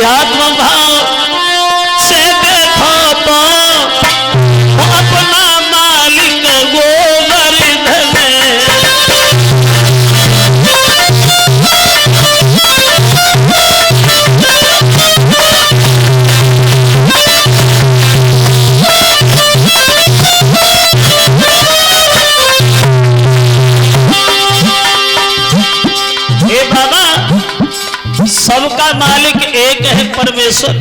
अध्यात्म भाव से देखो तो अपना मालिक गोवर्धन। हे बाबा, सबका मालिक एक है परमेश्वर,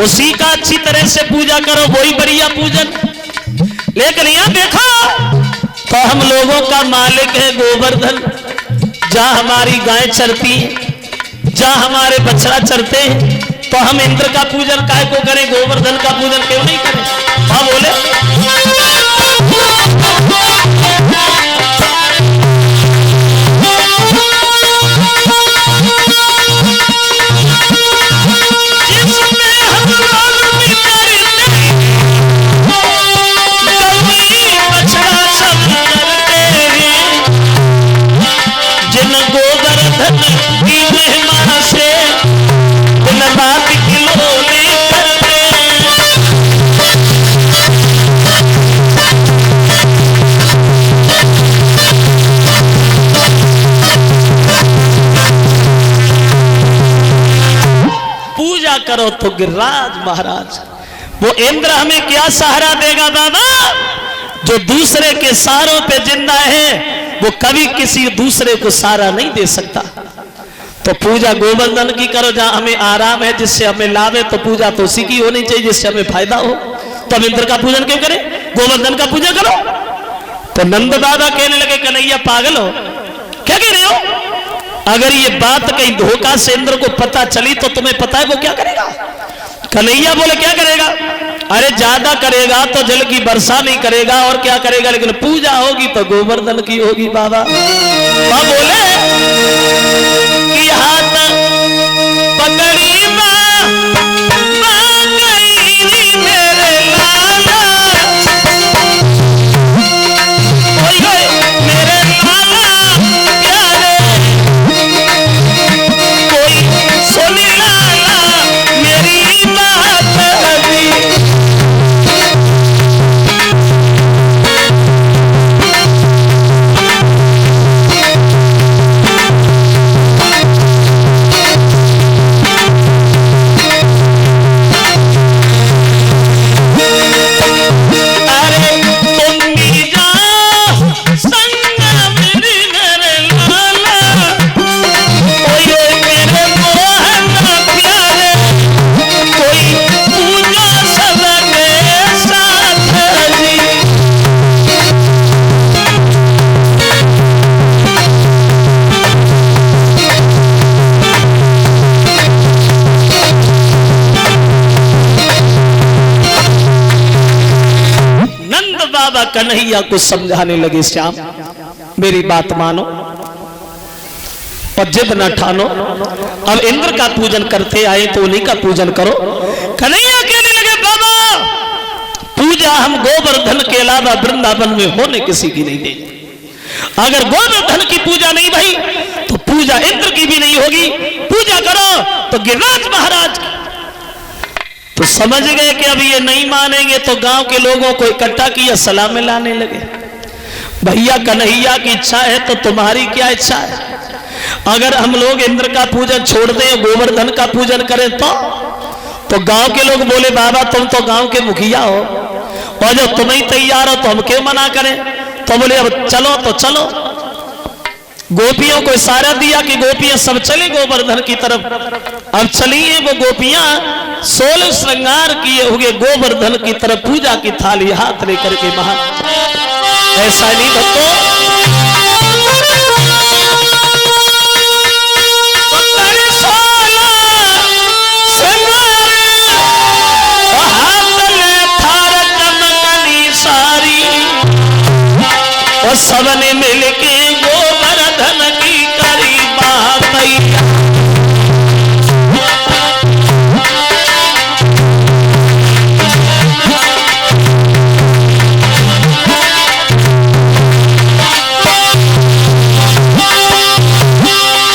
उसी का अच्छी तरह से पूजा करो, वही बढ़िया पूजन। लेकिन यहां देखो तो हम लोगों का मालिक है गोवर्धन, जहां हमारी गाय चरती है, जहां हमारे बछड़ा चरते हैं, तो हम इंद्र का पूजन काय को करें, गोवर्धन का पूजन क्यों नहीं करें? हाँ बोले। करो तो गिरिराज महाराज, वो इंद्र हमें क्या सहारा देगा बाबा? जो दूसरे के सहारों पे जिंदा है वो कभी किसी दूसरे को सहारा नहीं दे सकता। तो पूजा गोवर्धन की करो, जहां हमें आराम है, जिससे हमें लाभ है, तो पूजा तो उसी की होनी चाहिए जिससे हमें फायदा हो। तो हम इंद्र का पूजन क्यों करें, गोवर्धन का पूजन करो। तो नंद बाबा कहने लगे कन्हैया पागल हो, क्या कह रहे हो? अगर ये बात कहीं धोखा से इंद्र को पता चली तो तुम्हें पता है वो क्या करेगा? कन्हैया बोले क्या करेगा? अरे ज्यादा करेगा तो जल की वर्षा नहीं करेगा और क्या करेगा, लेकिन पूजा होगी तो गोवर्धन की होगी बाबा। बोले कि हाथ पकड़ी कन्हैया को समझाने लगे, श्याम मेरी बात मानो और जिद न ठानो। अब इंद्र का पूजन करते आए तो उन्हीं का पूजन करो। कन्हैया कहने लगे बाबा, पूजा हम गोवर्धन के अलावा वृंदावन में होने किसी की नहीं देंगे। अगर गोवर्धन की पूजा नहीं भाई तो पूजा इंद्र की भी नहीं होगी। पूजा करो तो गिरिराज महाराज की। तो समझ गए कि अब ये नहीं मानेंगे, तो गांव के लोगों को इकट्ठा किया, सलामें लाने लगे। भैया कन्हैया की इच्छा है तो तुम्हारी क्या इच्छा है? अगर हम लोग इंद्र का पूजन छोड़ दें, गोवर्धन का पूजन करें तो गांव के लोग बोले बाबा तुम तो गांव के मुखिया हो और जब तुम ही तैयार हो तो हम क्यों मना करें? तो बोले अब चलो तो चलो। गोपियों को इशारा दिया कि गोपियां सब चले गोवर्धन की तरफ। अब चलिए वो गोपियां 16 श्रृंगार किए हुए गोवर्धन की तरफ पूजा की थाली हाथ लेकर के महा। ऐसा नहीं भक्तों, और सबने मिलके गोवर्धन की करी बात।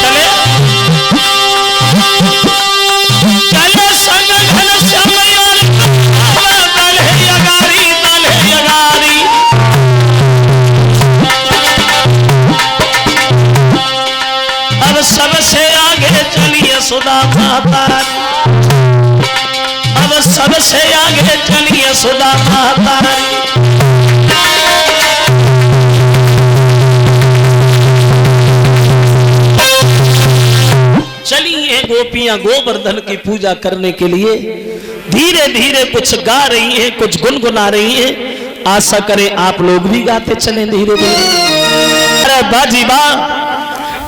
चले महातार, अब सबसे आगे चलिए सुधा महातार। चलिए गोपियां गोवर्धन की पूजा करने के लिए धीरे धीरे कुछ गा रही हैं, कुछ गुनगुना रही हैं। आशा करें आप लोग भी गाते चलें धीरे धीरे। अरे बाजी बा,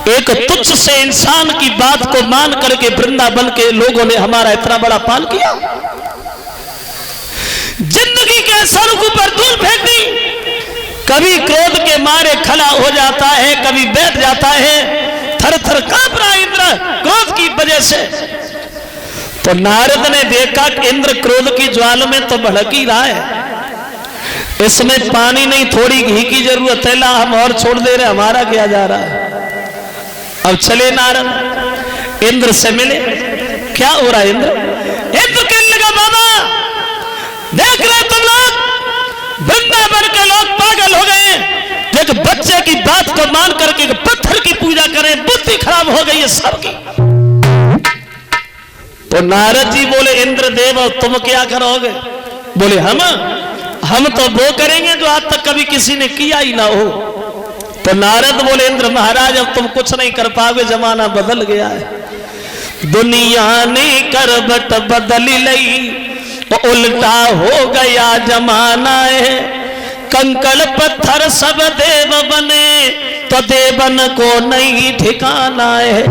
एक तुच्छ से इंसान की बात को मान करके वृंदावन के लोगों ने हमारा इतना बड़ा पाल किया। जिंदगी के सर पर धूल फेंक दी। कभी क्रोध के मारे खड़ा हो जाता है, कभी बैठ जाता है, थर थर कांप रहा इंद्र क्रोध की वजह से। तो नारद ने देखा कि इंद्र क्रोध की ज्वाला में तो भड़क ही रहा है, इसमें पानी नहीं थोड़ी घी की जरूरत है, ला हम और छोड़ दे रहे, हमारा क्या जा रहा है। अब चले नारद इंद्र से मिले। क्या हो रहा है इंद्र? इंद्र कहने लगा बाबा देख रहे तुम लोग, वृंदावन के लोग पागल हो गए, एक बच्चे की बात को मान करके पत्थर की पूजा करें, बुद्धि खराब हो गई है सबकी। तो नारद जी बोले इंद्र देव तुम क्या करोगे? बोले हम तो वो करेंगे जो आज तक कभी किसी ने किया ही ना हो। तो नारद बोले इंद्र महाराज अब तुम कुछ नहीं कर पाओगे, जमाना बदल गया है। दुनिया ने करवट बदल लई, उल्टा हो गया जमाना है। कंकड़ पत्थर सब देव बने, तो देवन को नहीं ठिकाना है।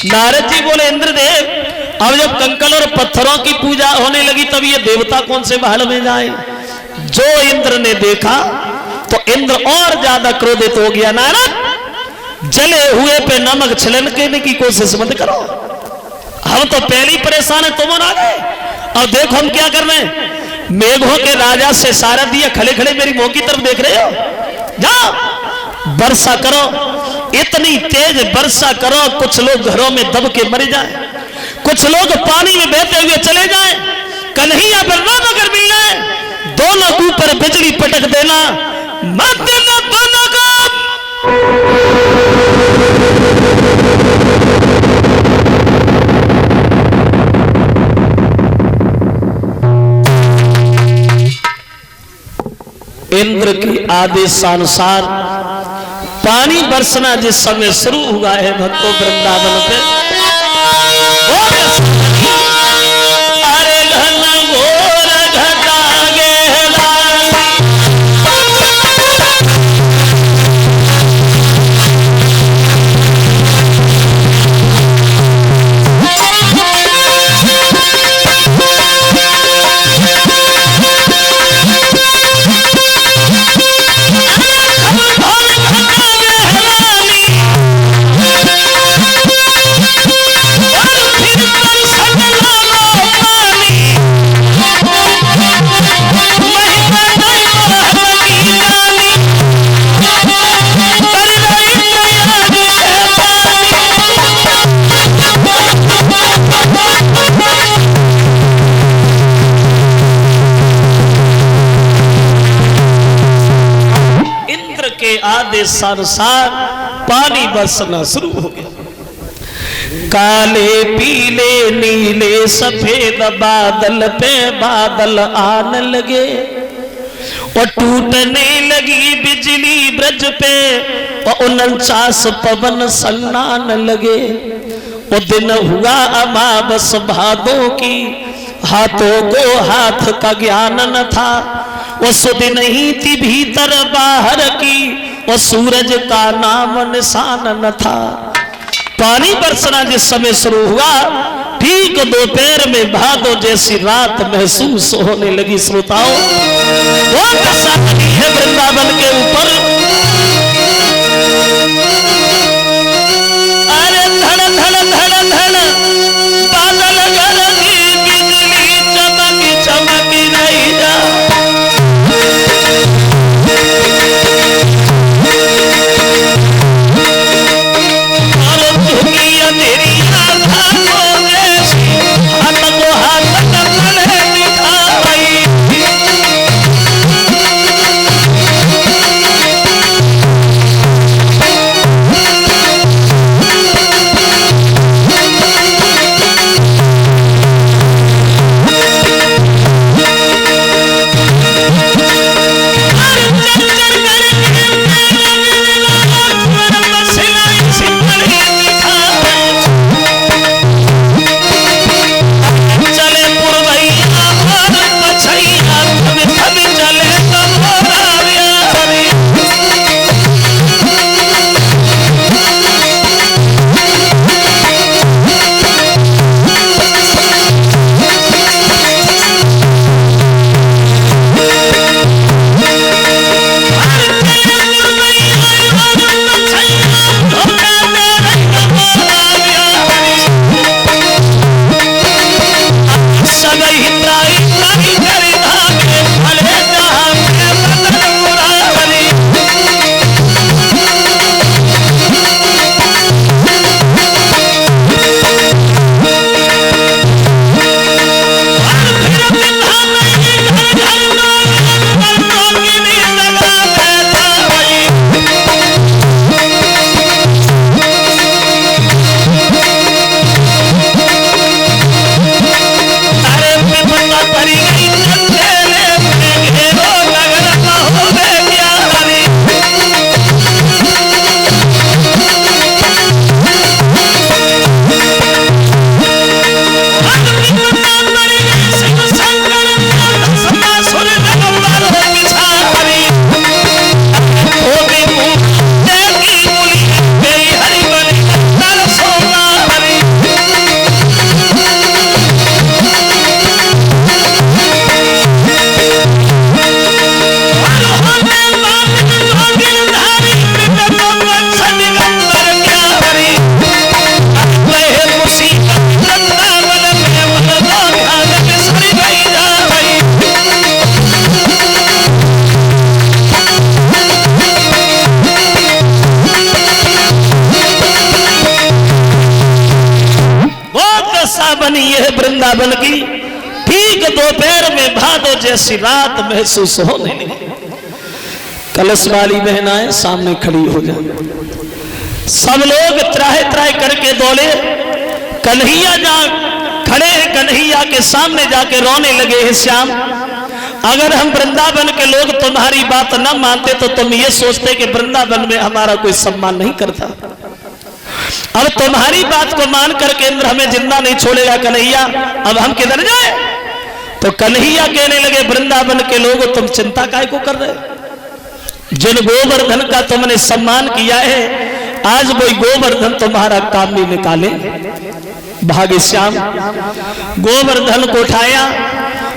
नारद जी बोले इंद्रदेव अब जब कंकड़ और पत्थरों की पूजा होने लगी तब ये देवता कौन से महल में जाए? जो इंद्र ने देखा तो इंद्र और ज्यादा क्रोधित हो गया। नारद जले हुए पे नमक छिड़कने की कोशिश मत करो, हम तो पहले ही परेशान है, तुम आ गए। अब देखो हम क्या कर रहे हैं, मेघों के राजा से सारा दिया खड़े खड़े मेरी मुंह की तरफ देख रहे हो, जाओ वर्षा करो, इतनी तेज वर्षा करो कुछ लोग घरों में दब के मर जाए, कुछ लोग पानी में बहते हुए चले जाएं, कन्हैया बलराम अगर मिल जाए दोनों के ऊपर बिजली पटक देना, मत देना दोनों को। इंद्र के आदेशानुसार पानी बरसना जिस समय शुरू हुआ है भक्तों वृंदावन पे, अरे घन घोर घटा गेला, आदेशानुसार पानी बरसना शुरू हो गया। काले पीले नीले सफेद बादल पे बादल आने लगे, और टूटने लगी बिजली ब्रज पे, और 49 पवन सन्नान लगे। वो दिन हुआ अमावस भादों की, हाथों को हाथ का ज्ञान न था, वो सुदिन ही थी भीतर बाहर की, वो सूरज का नाम निशान न था। पानी बरसना जिस समय शुरू हुआ ठीक दोपहर में भादो जैसी रात महसूस होने लगी। श्रोताओं वो दशा है वृंदावन के ऊपर, अरे धड़ धड़ धड़ धड़ बादल गरजी बिजली चमकी चमकी रही जा, राजधानी यह है वृंदावन की। ठीक दोपहर में भादो जैसी रात महसूस होने लगी। कलश वाली बहनाएं सामने खड़ी हो जाए, सब लोग त्राहे त्राहे करके दौड़े। कन्हैया जा खड़े हैं, कन्हैया के सामने जाके रोने लगे हैं, श्याम अगर हम वृंदावन के लोग तुम्हारी बात न मानते तो तुम ये सोचते कि वृंदावन में हमारा कोई सम्मान नहीं करता। अब तुम्हारी बात को मान करके इंद्र हमें जिंदा नहीं छोड़ेगा कन्हैया, अब हम किधर जाए? तो कन्हैया कहने लगे वृंदावन के लोग तुम चिंता काहे को कर रहे? जिन गोवर्धन का तुमने सम्मान किया है आज वही गोवर्धन तुम्हारा काम नहीं निकाले। भाग्य श्याम गोवर्धन को उठाया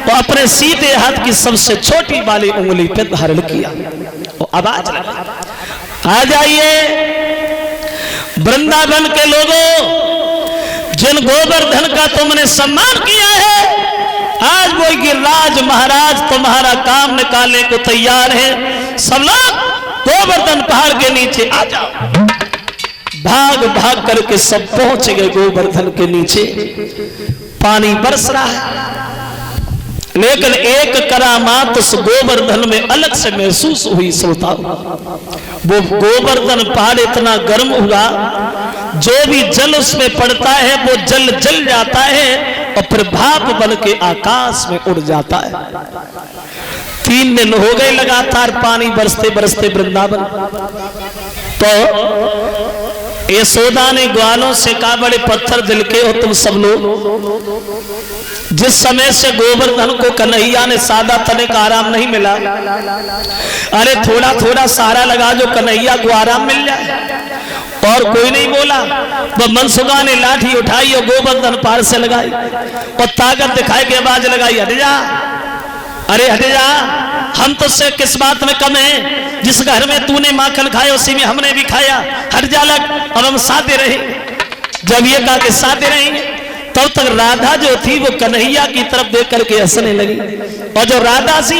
और अपने सीधे हाथ की सबसे छोटी वाली उंगली पे धारण किया और आवाज लगा, आ जाइए वृंदावन के लोगों, जिन गोवर्धन का तुमने सम्मान किया है आज वो गिरिराज महाराज तुम्हारा काम निकालने को तैयार है। सब लोग गोवर्धन पहाड़ के नीचे आ जाओ। भाग भाग करके सब पहुंच गए गोवर्धन के नीचे। पानी बरस रहा है लेकिन एक करामात उस गोवर्धन में अलग से महसूस हुई। श्रोता, वो गोवर्धन पहाड़ इतना गर्म हुआ, जो भी जल उसमें पड़ता है वो जल जल जाता है और फिर भाप बन के आकाश में उड़ जाता है। 3 दिन हो गए लगातार पानी बरसते बरसते वृंदावन। तो यशोदा ने ग्वालों से कहा, बड़े पत्थर दिल के हो तुम सब लोग। जिस समय से गोवर्धन को कन्हैया ने सादा तने का आराम नहीं मिला, अरे थोड़ा थोड़ा सहारा लगा जो कन्हैया को आराम मिल जाए। और कोई नहीं बोला। वो मनसुखा ने लाठी उठाई और गोवर्धन पहाड़ से लगाई और ताकत दिखाई के आवाज लगाई, हट जा, अरे हट जा, हम तो से किस बात में कम है? जिस घर में तूने माखन खाया उसी में हमने भी खाया, हट जा लग, अब हम साथे रहे। जब ये कहा कि साथे रहेंगे तब तक राधा जो थी वो कन्हैया की तरफ देख करके हंसने लगी और जो राधा सी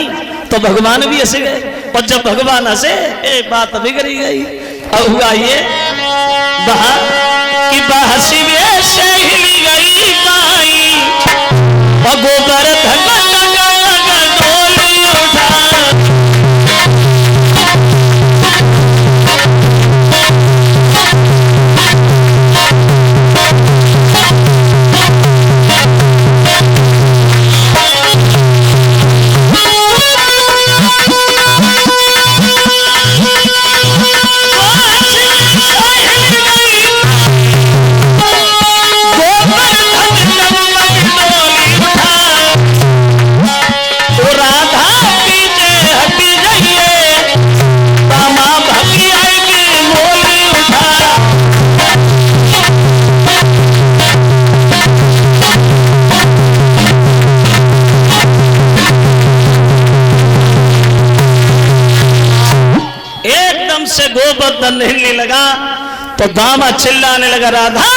तो भगवान भी हंसे गए और जब भगवान हंसे बात बिगड़ी गई। अब हुआ ये कि बहसी से हिली गई माई और गोवर्धन से गोवर्धन हिलने लगा तो दामा चिल्लाने लगा, राधा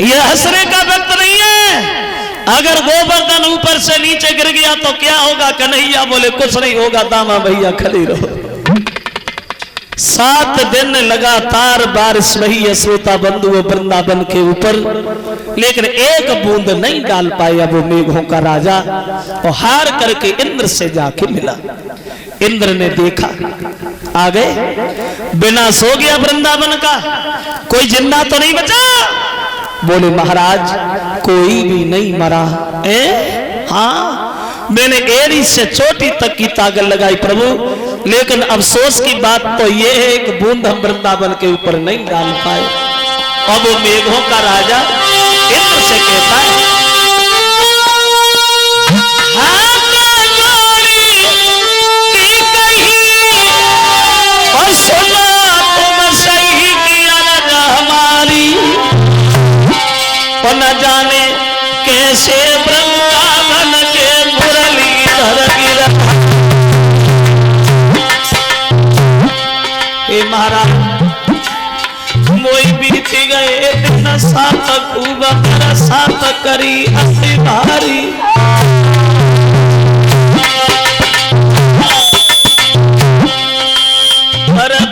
यह हंसने का वक्त नहीं है, अगर गोवर्धन ऊपर से नीचे गिर गया तो क्या होगा? कन्हैया बोले कुछ नहीं होगा, दामा भैया खड़ी रहो। 7 दिन लगातार बारिश वही है श्रोता बंधु वृंदावन के ऊपर, लेकिन एक बूंद नहीं डाल पाया वो मेघों का राजा और हार करके इंद्र से जाके मिला। इंद्र ने देखा आ गए, विनाश हो गया वृंदावन का, कोई जिंदा तो नहीं बचा? बोले महाराज कोई भी नहीं मरा। हाँ मैंने एड़ी से चोटी तक की ताकत लगाई प्रभु, लेकिन अफसोस की बात तो ये है एक बूंद हम वृंदावन के ऊपर नहीं डाल पाए। अब वो मेघों का राजा इंद्र से कहता है, और सुना तुम सही किया न हमारी, और न जाने कैसे वृंदावन के मुरलीधर गिरा। हे महाराज मोई बीत गए दिन सात खूब सात करी अति भारी,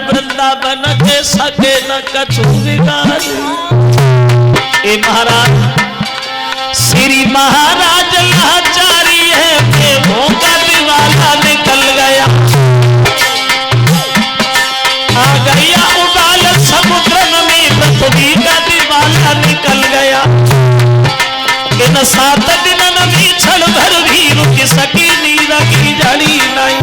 वृंदावन के सके न कछु बिगारी। ए महाराज श्री महाराज लाचारी है, प्रेमों का दीवाना निकल गया, आ गया उबाल समुद्र में, पृथ्वी का दीवाना निकल गया। इन 7 दिनन में क्षण भर भी रुक सकी नीर की जड़ी नहीं,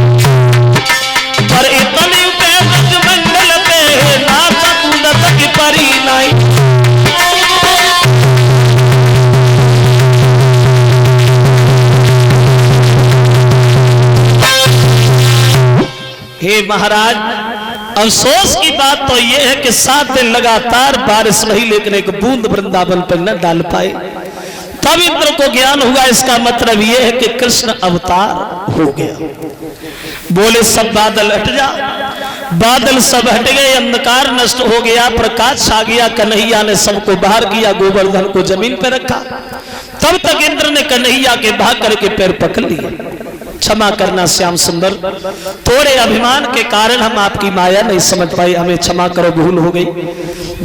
पर इतने पैदज मंडल पे ना सकूनत की परी नहीं। हे महाराज, अफसोस की बात तो यह है कि 7 दिन लगातार बारिश रही, लेकिन एक बूंद वृंदावन पर न डाल पाए। तब इंद्र को ज्ञान हुआ, इसका मतलब यह है कि कृष्ण अवतार हो गया। बोले सब बादल हट जा, बादल सब हट गए, अंधकार नष्ट हो गया, प्रकाश आ गया। कन्हैया ने सबको बाहर किया, गोवर्धन को जमीन पर रखा। तब तक इंद्र ने कन्हैया के भाग करके पैर पकड़ लिए। क्षमा करना श्याम सुंदर, थोड़े अभिमान के कारण हम आपकी माया नहीं समझ पाए, हमें क्षमा करो, भूल हो गई।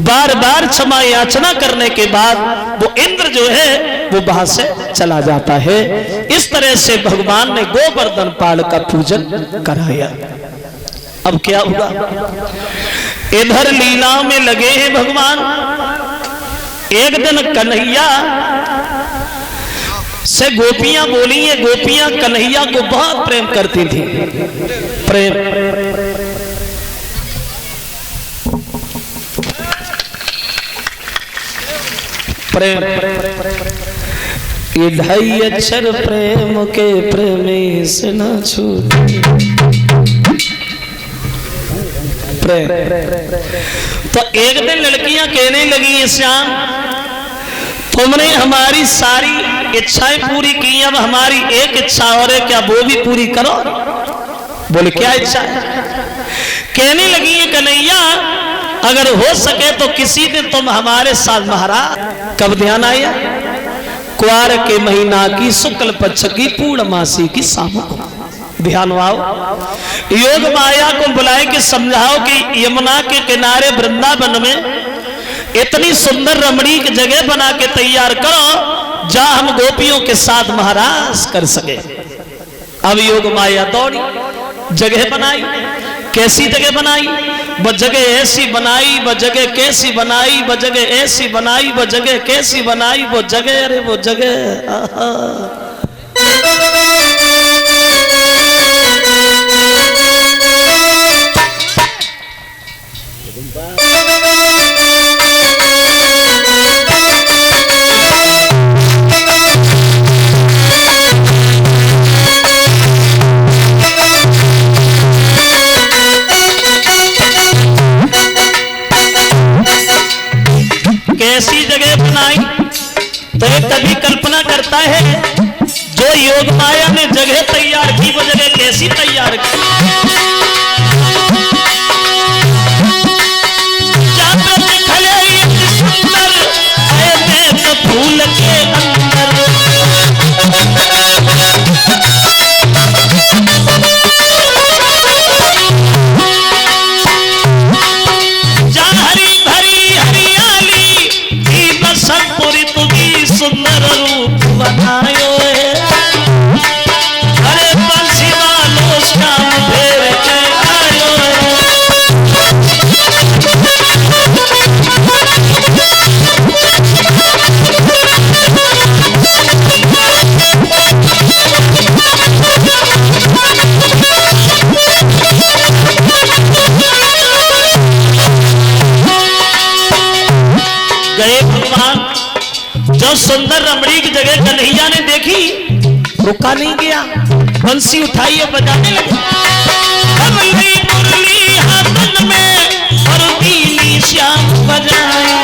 बार बार क्षमा याचना करने के बाद वो इंद्र जो है वो वहां से चला जाता है। इस तरह से भगवान ने गोवर्धन पाल का पूजन कराया। अब क्या हुआ, इधर लीला में लगे हैं भगवान। एक दिन कन्हैया से गोपियां बोली, ये गोपियां कन्हैया को बहुत प्रेम करती थी। प्रेम प्रेम ये 2.5 अक्षर प्रेम के प्रेमी से न छूटे। प्रेम तो एक दिन लड़कियां कहने लगी, श्याम तुमने हमारी सारी इच्छाएं पूरी की, अब हमारी एक इच्छा और है, क्या वो भी पूरी करो। बोले क्या इच्छा है। कहने लगी है कन्हैया, अगर हो सके तो किसी दिन तुम हमारे साथ महाराज। कब ध्यान आया, कुआर के महीना की शुक्ल पक्ष की पूर्णमासी की शाम को ध्यान आओ। योग माया को बुलाए कि समझाओ कि यमुना के किनारे वृंदावन में इतनी सुंदर रमणीक जगह बना के तैयार करो जहां हम गोपियों के साथ महाराज कर सके। अब योग माया दौड़ी, जगह बनाई। कैसी जगह बनाई, वो जगह ऐसी बनाई, वो जगह कैसी बनाई, वो जगह ऐसी बनाई, वो जगह कैसी बनाई, वो जगह, अरे वो जगह कैसी जगह बनाई। तो एक कभी कल्पना करता है, जो योग माया ने जगह तैयार की वो जगह कैसी तैयार की। फूल के अंदर सुंदर रूप बनायो है, अरे बंसी वालों श्याम फेर के आयो है। गए भगवान, जो सुंदर रमणी की जगह कन्हैया ने देखी, रुका नहीं गया, बंसी उठाई और बजाने लगे। मुरली मुरली हाथन में और पीली श्याम बजाए।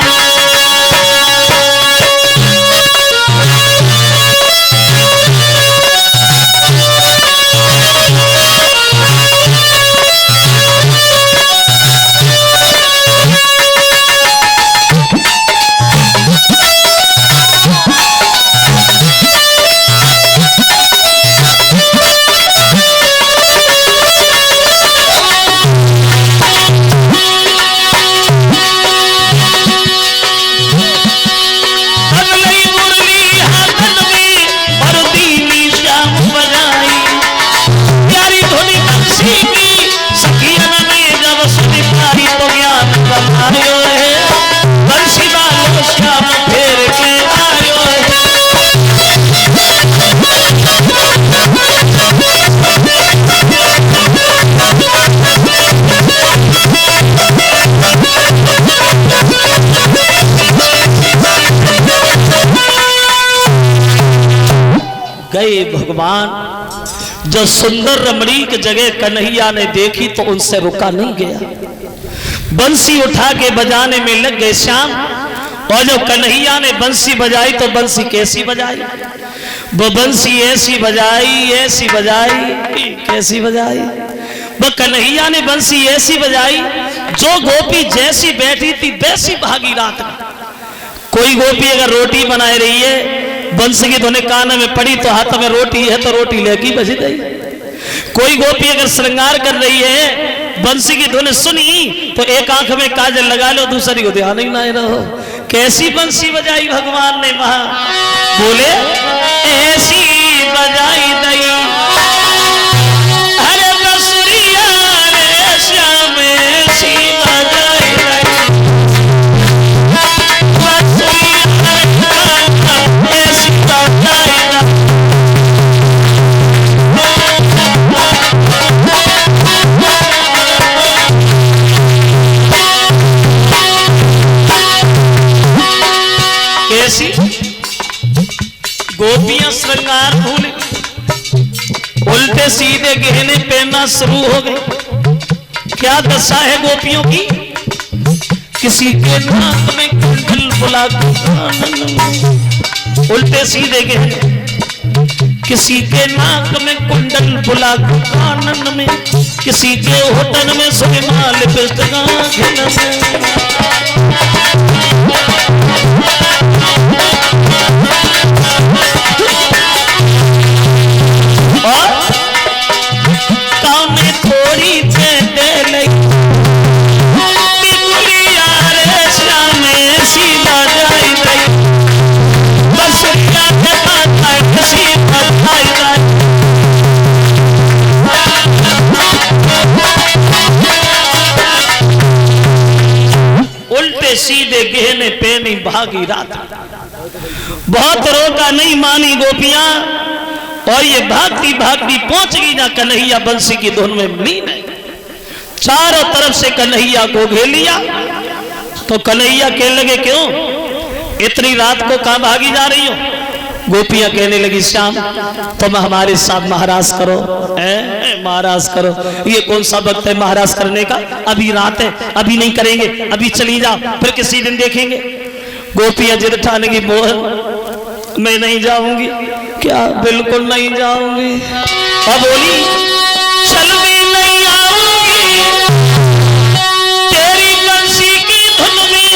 गए भगवान। जो सुंदर रमणीक जगह कन्हैया ने देखी तो उनसे रुका नहीं गया, बंसी उठा के बजाने में लग गए श्याम। और जब कन्हैया ने बंसी बजाई तो बंसी कैसी बजाई, वो बंसी ऐसी बजाई, ऐसी बजाई, कैसी बजाई। वो कन्हैया ने बंसी ऐसी बजाई, जो गोपी जैसी बैठी थी वैसी भागी रात में। कोई गोपी अगर रोटी बनाए रही है, बंसी की धुन कान में पड़ी तो हाथ में रोटी है तो रोटी लेके बज गई। कोई गोपी अगर श्रृंगार कर रही है, बंसी की धुन सुनी तो एक आंख में काजल लगा लो, दूसरी को ध्यान ही ना रहो। कैसी बंसी बजाई भगवान ने वहां, बोले ऐसी बजाई दई, अरे बसुरिया रे श्याम ऐसी बजाई दई, ऐसी बजाई दई। कैसी गोपियां श्रृंगार भूल, उल्टे सीधे गहने पहनना शुरू हो गए। क्या दशा है गोपियों की, किसी के नाक में कुंडल बुला, उल्टे सीधे गहने, किसी के नाक में कुंडल बुला कानन में, किसी के होठन में सुरमा लिपस्टिक सीधे गहने पहनी भागी रात। बहुत रोका नहीं मानी गोपियां, और ये भागती भागती पहुंच गई ना कन्हैया बंसी की धुन में लीन है। चारों तरफ से कन्हैया को घेर लिया तो कन्हैया कहने लगे क्यों इतनी रात को कहां भागी जा रही हो। गोपियां कहने लगी श्याम तुम हमारे साथ महाराज करो, महाराज करो। ये कौन सा वक्त है महाराज करने का, अभी रात है, अभी नहीं करेंगे, अभी चली जाओ, फिर किसी दिन देखेंगे। गोपियां जिद ठाने की मोहन मैं नहीं जाऊंगी, क्या बिल्कुल नहीं जाऊंगी। अब बोली चल भी नहीं आऊंगी, तेरी बंसी की धुन में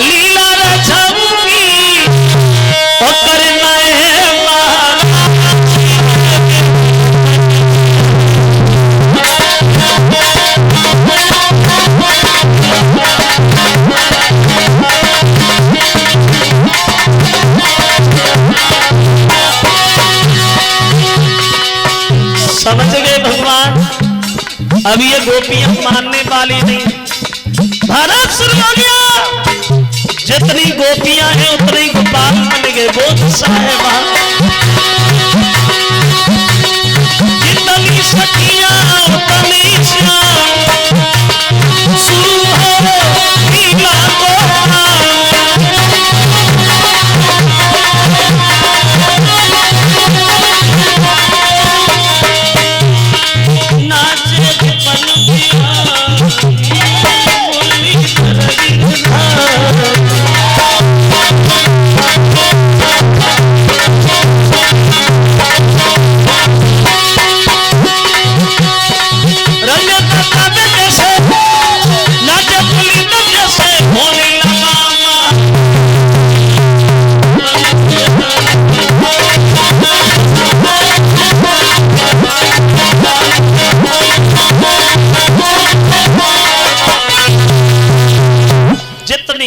लीला रचाऊंगी, और करना है समझ गए भगवान। अब ये गोपियां मानने वाली नहीं। भारत शुरू हो गया, जितनी गोपियां हैं उतनी गोपाल बन गए। बोध साहेब जितनी सखियां उतनी शुरू हो लीला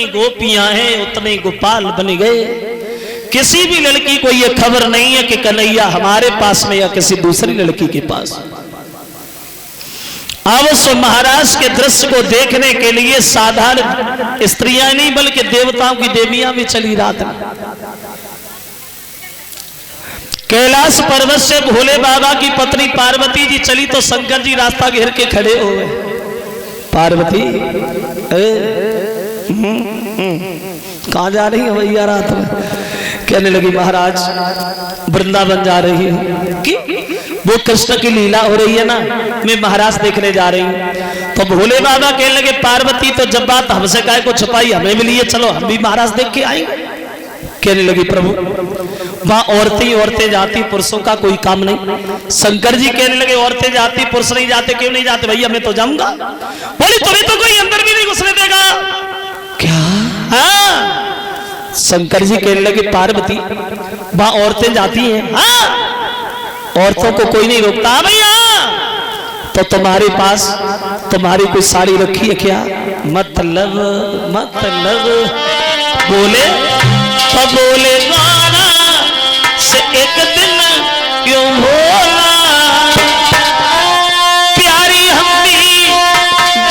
गोपियां हैं उतने गोपाल बन गए। किसी भी लड़की को यह खबर नहीं है कि कन्हैया हमारे पास में या किसी दूसरी लड़की के पास। अब उस महाराज के दृश्य को देखने के लिए साधारण स्त्रियां नहीं बल्कि देवताओं की देवियां भी चली रात में। कैलाश पर्वत से भोले बाबा की पत्नी पार्वती जी चली तो शंकर जी रास्ता घेर के खड़े हो गए। पार्वती कहां जा रही है भैया रात में, कहने लगी महाराज वृंदावन जा रही हूँ कि वो कृष्ण की लीला हो रही है ना, मैं महाराज देखने जा रही हूँ। तो भोले बाबा कहने लगे पार्वती तो जब बात हमसे काहे को छुपाई, हमें भी लिए चलो हम भी महाराज देख के आएंगे। कहने लगी प्रभु वहां औरतें जाती, पुरुषों का कोई काम नहीं। शंकर जी कहने लगे औरतें जाती पुरुष नहीं जाते, क्यों नहीं जाते भैया, मैं तो जाऊंगा। बोली तुम्हें तो कोई अंदर भी नहीं घुसने देगा क्या? हाँ। शंकर जी कहने लगे पार्वती वहां औरतें जाती हैं, हाँ औरतों को कोई नहीं रोकता भैया। तो तुम्हारे पास तुम्हारी कोई साड़ी रखी है क्या? मतलब बोले तो बोले गाना से एक दिन क्यों बोला, प्यारी हम भी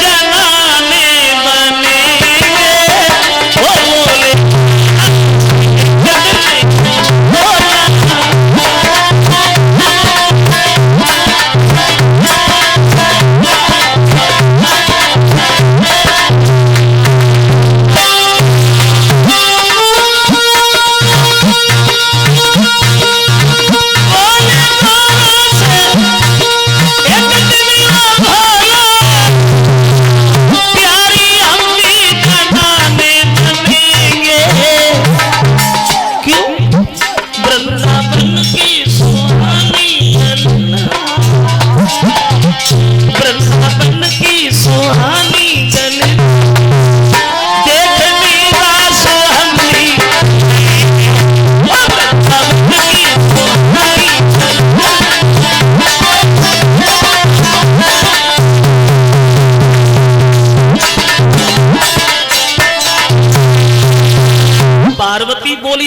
जनाने बनेंगे। वो बोले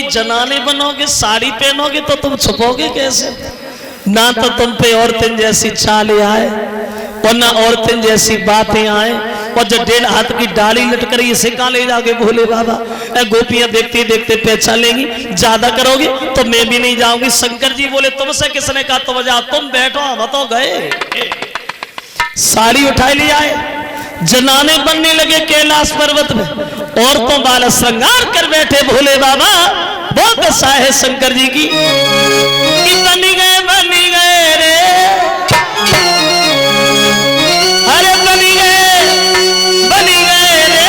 जनाने बनोगे, साड़ी पहनोगे तो तुम छुपोगे कैसे? ना तो तुम पे औरतें जैसी चालें आए और ना औरतें जैसी बातें आए, और जो 1.5 हाथ की डाली लटक रही है इसे कहाँ ले जाओगे भोले बाबा? गोपियां देखते देखते पहचान लेंगी, ज्यादा करोगे तो मैं भी नहीं जाऊंगी। शंकर जी बोले तुमसे किसने कहा तुम जाओ, तुम बैठो हम तो गए। साड़ी उठाई ले आए, जनाने बनने लगे कैलाश पर्वत में, औरतों बाल श्रृंगार कर बैठे भोले बाबा। बहुत दशा है शंकर जी की, बनी गए रे, अरे बनी गए रे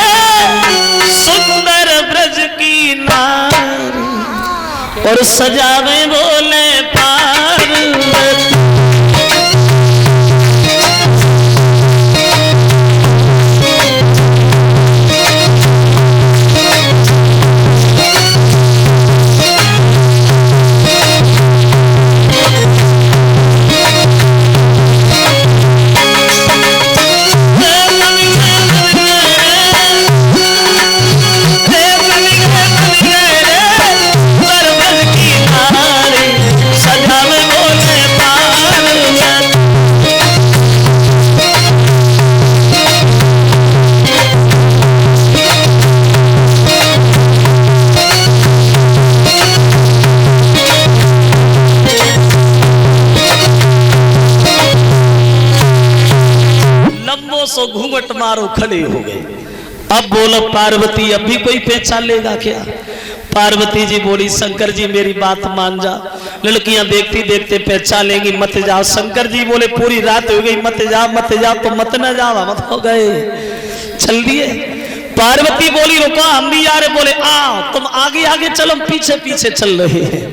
सुंदर ब्रज की नारी, और सजावे बोले पार्वती। सो घूंघट मारो खड़े हो गए। अब बोलो पार्वती अब भी कोई पहचान लेगा क्या? पार्वती जी बोली शंकर जी मेरी बात मान जा, लड़कियां देखती देखते पहचान लेंगी, मत जाओ। शंकर जी बोले पूरी रात हो गई, मत जाओ तो मत न जाओ, मत हो गए चल दिए। पार्वती बोली रुको हम भी आ रहे, बोले आओ तुम आगे आगे चलो, पीछे पीछे चल रहे हैं।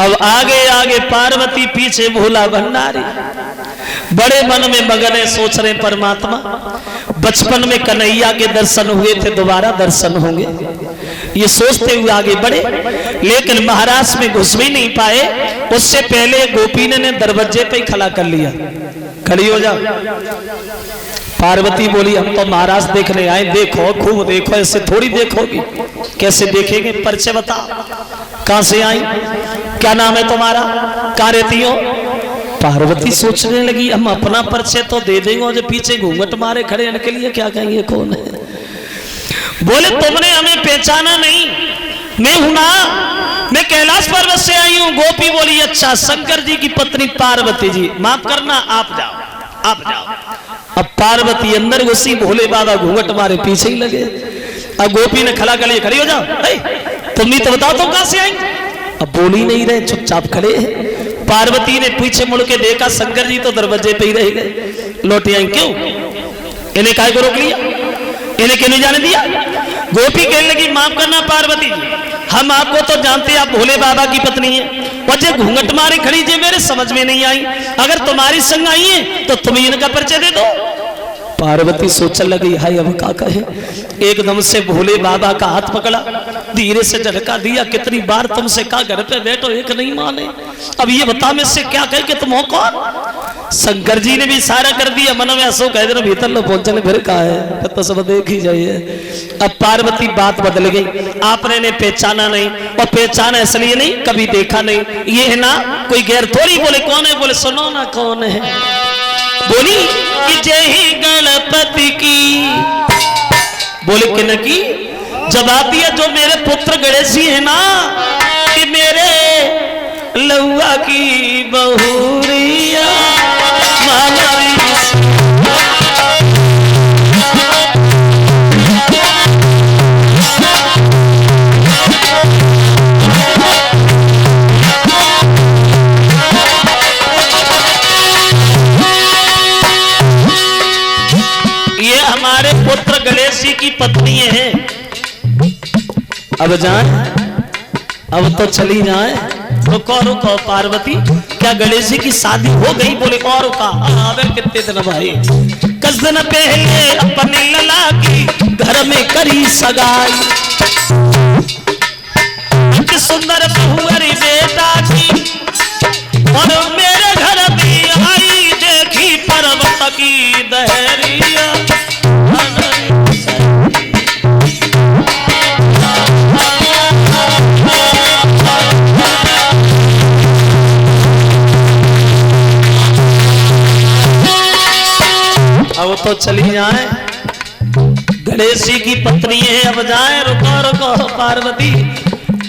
अब आगे आगे पार्वती, पीछे भोला भंडारी, बड़े मन में मगन है, सोच रहे परमात्मा बचपन में कन्हैया के दर्शन हुए थे, दोबारा दर्शन होंगे, ये सोचते हुए आगे बढ़े। लेकिन महाराज में घुस भी नहीं पाए, उससे पहले गोपी ने दरवाजे पे ही खड़ा कर लिया, खड़ी हो जाओ। पार्वती बोली हम तो महाराज देखने आए, देखो खूब देखो, ऐसे थोड़ी देखोगी, कैसे देखेंगे, परिचय बताओ, कहां से आई, क्या नाम है तुम्हारा, कहां रहती हो? पार्वती सोचने लगी हम अपना परिचय तो दे देंगे, और जो पीछे घूंघट मारे खड़े इनके लिए क्या कहेंगे कौन है? बोले तुमने हमें पहचाना नहीं, मैं हूं ना, मैं कैलाश पर्वत से आई हूं। गोपी बोली अच्छा शंकर जी की पत्नी पार्वती जी, माफ करना आप जाओ आप जाओ। अब पार्वती अंदर घुसी, भोले बाबा घूंघट मारे पीछे ही लगे। अब गोपी ने खड़ा कर लिया, खड़ी हो जाओ, तुम ही तो बताओ तुम कहां से आई? अब बोल ही नहीं रहे, चुपचाप खड़े हैं। पार्वती ने पीछे मुड़ के देखा, शंकर जी तो दरवाजे पे ही रह गए। लौट आई क्यों? इन्हें काहे को रोक लिया? इन्हें क्यों नहीं जाने दिया? गोपी कहने लगी, माफ करना पार्वती, हम आपको तो जानते हैं, आप भोले बाबा की पत्नी है, और जे घूंघट मारे खड़ी जे मेरे समझ में नहीं आई। अगर तुम्हारी संग आई है तो तुम इनका परिचय दे दो। पार्वती सोचने लगी, हाय अब क्या कहे। एकदम से भोले बाबा का हाथ पकड़ा, धीरे से झटका दिया, कितनी बार तुमसे कहा घर पे बैठो, एक नहीं माने, अब ये बता मैं से क्या कहे कि तुम हो कौन? शंकर जी ने भी इशारा कर दिया, मन में ऐसो कह देना भीतर लो पहुंचने फिर कहा है तो सब देख ही जाइए। अब पार्वती बात बदल गई, आपने ने पहचाना नहीं, और पहचाना इसलिए नहीं कभी देखा नहीं, ये है ना कोई गैर थोड़ी। बोले कौन है? बोले सुनो ना कौन है। बोली कि जय ही गणपति की। बोले किन की? जवाब दिया, जो मेरे पुत्र गणेश जी है ना, कि मेरे लौआ की बहुरिया पुत्र गणेश जी की पत्नी है। अब जाए, अब तो चली जाए। रुको रुको पार्वती, क्या गणेश जी की शादी हो गई? बोले और का कितने दिन भाई, 10 दिन पहले अपने लला की घर में करी सगाई, सुंदर बहुअरी बेटा की, और मेरे घर में आई देखी पर्वत की दहरिया। अब तो चली जाए, गणेश जी की पत्नी है, अब जाए। रुको रुको पार्वती,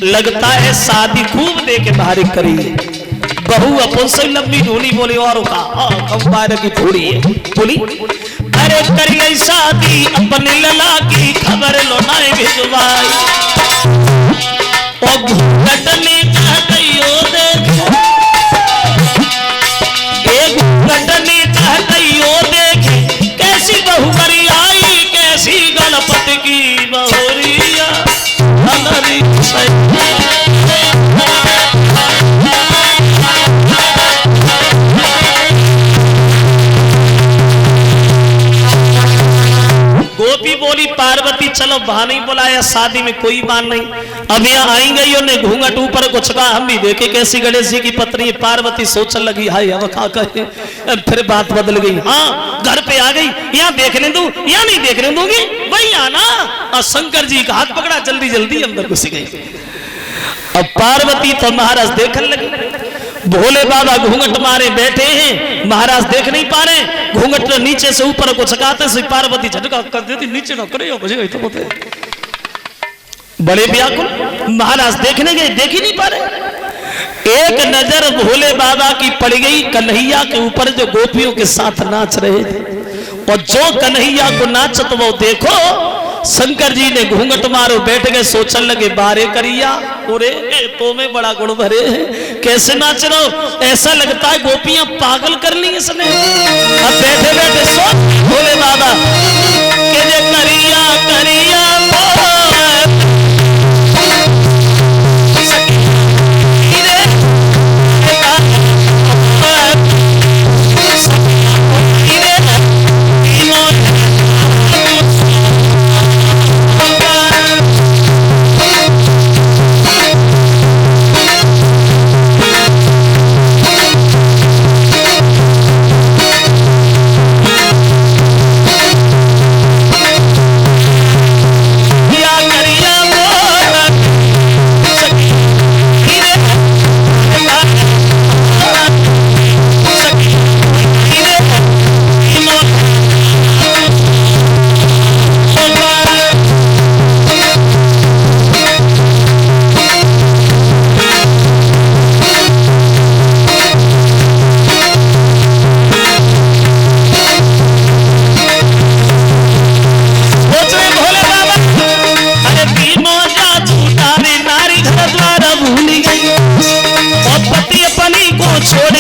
लगता है शादी खूब दे के बाहर करी है। बहू अपन से लंबी ढूंढी। बोली और का की थोड़ी है। बोली अरे करी शादी अपने लला की खबर लोनाए भिजवाई, और घटने का कहियो देखो, एक घटने का कहियो देखे, कैसी बहू करी आई, कैसी गणपति की बहुरिया। गोपी बोली, पार्वती चलो बहाने बुलाया, शादी में कोई बात नहीं। अब यहाँ आई गई, उन्हें घूंघट ऊपर कुछ कहा, हम भी देखे कैसी गणेश जी की पत्नी। पार्वती सोचने लगी, हाय अब क्या कहे। फिर बात बदल गई, हाँ घर पे आ गई, यहाँ देखने दूं या नहीं देखने दूंगी, वही आना। और शंकर जी का हाथ पकड़ा, जल्दी जल्दी अंदर घुस गई। अब पार्वती तो महाराज देखने लगी, भोले बाबा घूंघट मारे बैठे हैं, महाराज देख नहीं पा रहे, घूंघट नीचे से ऊपर को छकाते से पार्वती झटका कर देती, नीचे ना करे मुझे तो बोलते। बड़े व्याकुल महाराज देखने गए, देख ही नहीं पा रहे। एक नजर भोले बाबा की पड़ गई कन्हैया के ऊपर, जो गोपियों के साथ नाच रहे थे, और जो कन्हैया को नाचत वो देखो। शंकर जी ने घूंघट मारो बैठ गए, सोचने लगे बारे करिया, ओरे तो में बड़ा गुण भरे है, कैसे नाच रहे हो, ऐसा लगता है गोपियां पागल कर ली इसने। अब बैठे बैठे सोच भोले बाबा के जे करिया करिया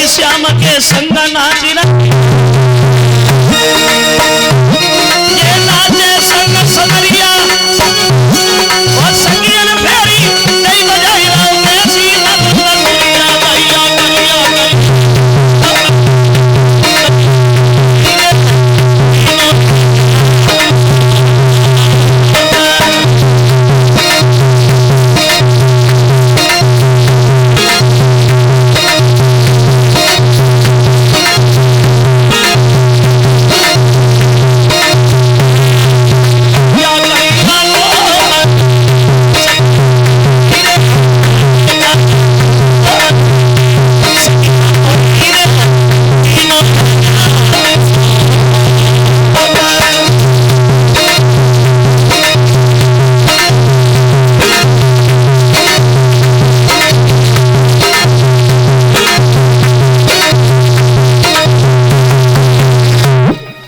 श्याम के संग नाची ये नाचे संग सदरिया और संगियन फेरी नहीं बजाई राव कैसी नगरिया भैया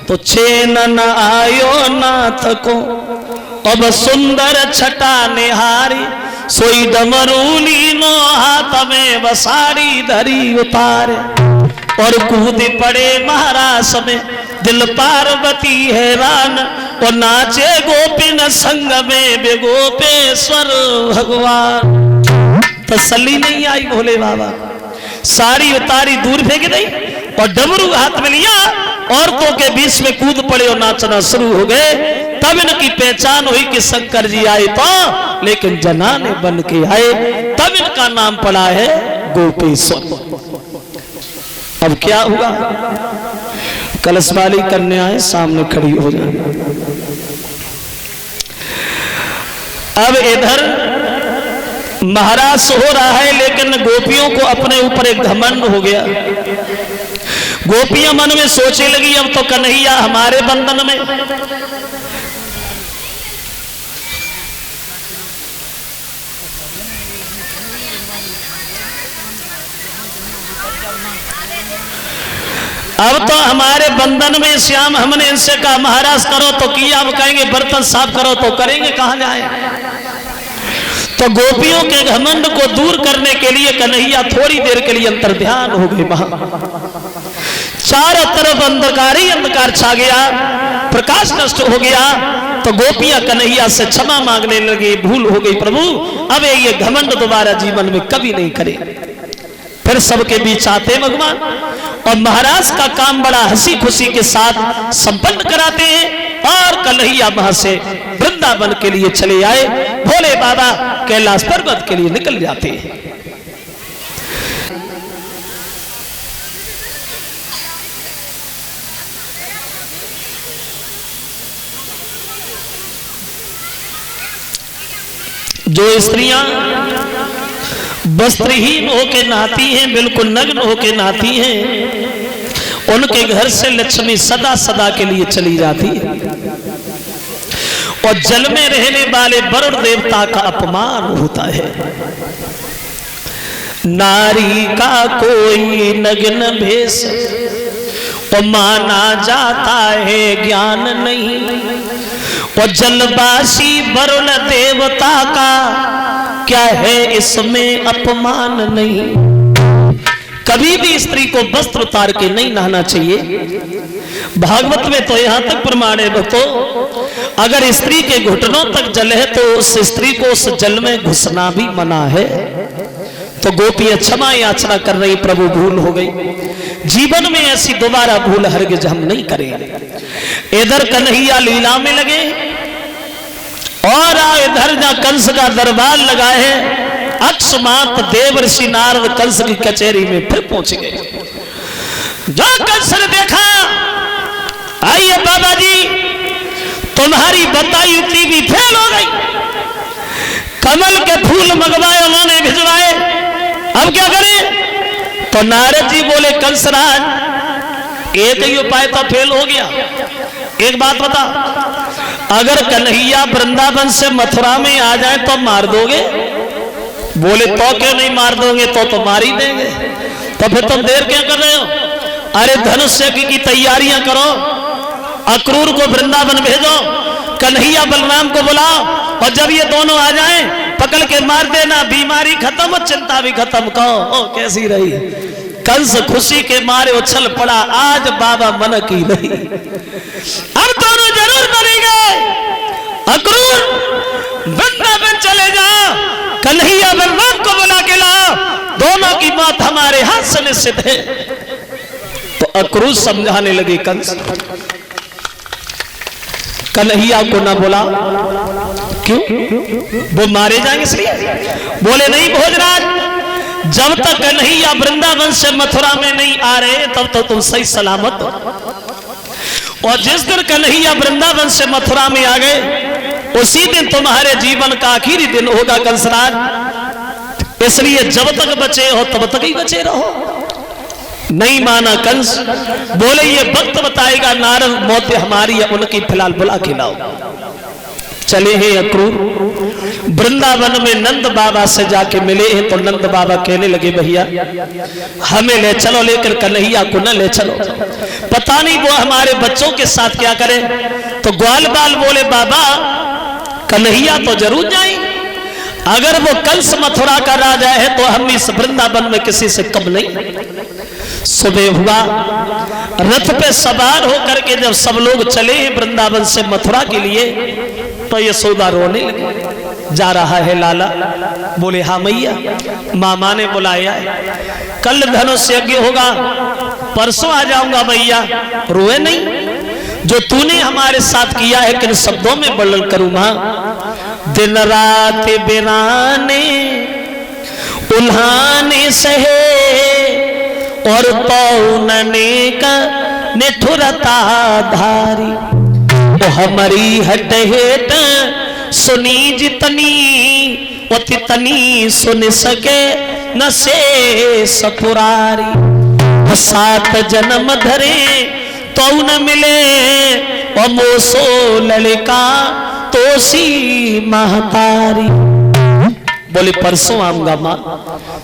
तो चैन न आयो नाथ को अब सुंदर छटा निहारी सोई डमरूली नो हाथ में बसारी धरी उतारे और कूद पड़े महाराज में दिल पार्वती हैरान और नाचे गोपिन संग में बेगोपेश्वर भगवान। तसल्ली नहीं आई भोले बाबा, साड़ी उतारी दूर फेंक दी और डमरू हाथ में लिया, औरतों के बीच में कूद पड़े और नाचना शुरू हो गए। तब इनकी पहचान हुई कि शंकर जी आए तो, लेकिन जनाने बन के आए, तब इनका नाम पड़ा है गोपेश्वर। अब क्या हुआ, कलश वाली कन्याएं सामने खड़ी हो जाए। अब इधर महाराज हो रहा है, लेकिन गोपियों को अपने ऊपर एक घमंड हो गया। गोपियां मन में सोचने लगी अब तो कन्हैया हमारे बंधन में। अब तो हमारे बंधन में श्याम। हमने इनसे कहा महाराज करो तो किया, अब कहेंगे बर्तन साफ करो तो करेंगे, कहां जाए। तो गोपियों के घमंड को दूर करने के लिए कन्हैया थोड़ी देर के लिए अंतर ध्यान हो गए। वहां चारों तरफ अंधकार ही अंधकार छा गया, प्रकाश नष्ट हो गया। तो गोपियां कन्हैया से क्षमा मांगने लगी, भूल हो गई प्रभु, अब ये घमंड दोबारा जीवन में कभी नहीं करे। फिर सबके बीच आते भगवान और महाराज का काम बड़ा हंसी खुशी के साथ संपन्न कराते हैं। और कन्हैया वहां से वृंदावन के लिए चले आए, भोले बाबा कैलाश पर्वत के लिए निकल जाते हैं। जो स्त्रियां वस्त्रहीन होके नहाती हैं, बिल्कुल नग्न होके नहाती हैं, उनके घर से लक्ष्मी सदा सदा के लिए चली जाती है। और जल में रहने वाले वरुण देवता का अपमान होता है। नारी का कोई नग्न भेष और माना जाता है ज्ञान नहीं, और जलवासी वरुण देवता का क्या है इसमें अपमान नहीं। कभी भी स्त्री को वस्त्र उतार के नहीं नहाना चाहिए। भागवत में तो यहां तक प्रमाण है भक्तों, अगर स्त्री के घुटनों तक जल है तो उस स्त्री को उस जल में घुसना भी मना है। तो गोपियां क्षमा याचना कर रही, प्रभु भूल हो गई, जीवन में ऐसी दोबारा भूल हरगिज हम नहीं करेंगे। इधर कन्हैया लीला में लगे और इधर जहां कंस का दरबार लगा है, अक्षमात देव ऋषि नारद कंस की कचहरी में फिर पहुंच गए। जो कंस ने देखा, आइए बाबा जी तुम्हारी बताई युक्ति भी फेल हो गई। कमल के फूल मंगवाए उन्होंने, भिजवाए, अब क्या करें। तो नारद जी बोले कंसराज एक ही उपाय तो फेल हो गया। एक बात बता, अगर कन्हैया वृंदावन से मथुरा में आ जाए तो मार दोगे? बोले तो क्यों नहीं मार दोगे, तो मार ही देंगे। तो फिर तुम देर क्या कर रहे हो? अरे धनुष की तैयारियां करो, अक्रूर को वृंदावन भेजो, कन्हैया बलराम को बुलाओ, और जब ये दोनों आ जाएं पकड़ के मार देना, बीमारी खत्म और चिंता भी खत्म। कहो कैसी रही? कंस खुशी के मारे उछल पड़ा, आज बाबा मन की नहीं। अब दोनों जरूर मरेंगे। अक्रूर वृंदावन चले जाओ, कन्हैया बलराम को बुला के लाओ, दोनों की मौत हमारे हाथ से निश्चित है। तो अक्रूर समझाने लगे कंस, कन्हैया को ना बुला, क्यों? वो मारे जाएंगे इसलिए? बोले नहीं भोजराज, जब तक कन्हैया वृंदावन से मथुरा में नहीं आ रहे तब तक तुम सही सलामत हो, और जिस दिन कन्हैया वृंदावन से मथुरा में आ गए उसी दिन तुम्हारे जीवन का आखिरी दिन होगा कंसराज। इसलिए जब तक बचे हो तब तक ही बचे रहो। नहीं माना कंस, बोले ये वक्त बताएगा नारद, मौत हमारी है, उनकी फिलहाल बुला के लाओ। चले हैं अक्रूर वृंदावन में नंद बाबा से जाके मिले हैं। तो नंद बाबा कहने लगे भैया हमें ले चलो, लेकर कन्हैया को न ले चलो, पता नहीं वो हमारे बच्चों के साथ क्या करे। तो ग्वाल बाल बोले बाबा कन्हैया तो जरूर जाएंगे, अगर वो कंस मथुरा का राजा है तो हम इस वृंदावन में किसी से कम नहीं। सुबह हुआ, रथ पे सवार होकर के जब सब लोग चले वृंदावन से मथुरा के लिए तो यशोदा रोने लगी। जा रहा है लाला? बोले हाँ मैया, मामा ने बुलाया है, कल धनुष यज्ञ होगा, परसों आ जाऊंगा मैया। रोए नहीं, जो तूने हमारे साथ किया है किन शब्दों में वर्णन करूं मां। दिन रात बिराने उल्हाने सहे और पौनने का निठुरता धारी, तो हमारी हट हेट सुनी जितनी उतनी सुन सके न से सपुरारी। 7 जन्म धरे तो न मिले और मोसो लड़का तो सी महतारी। बोले परसों आऊंगा मां।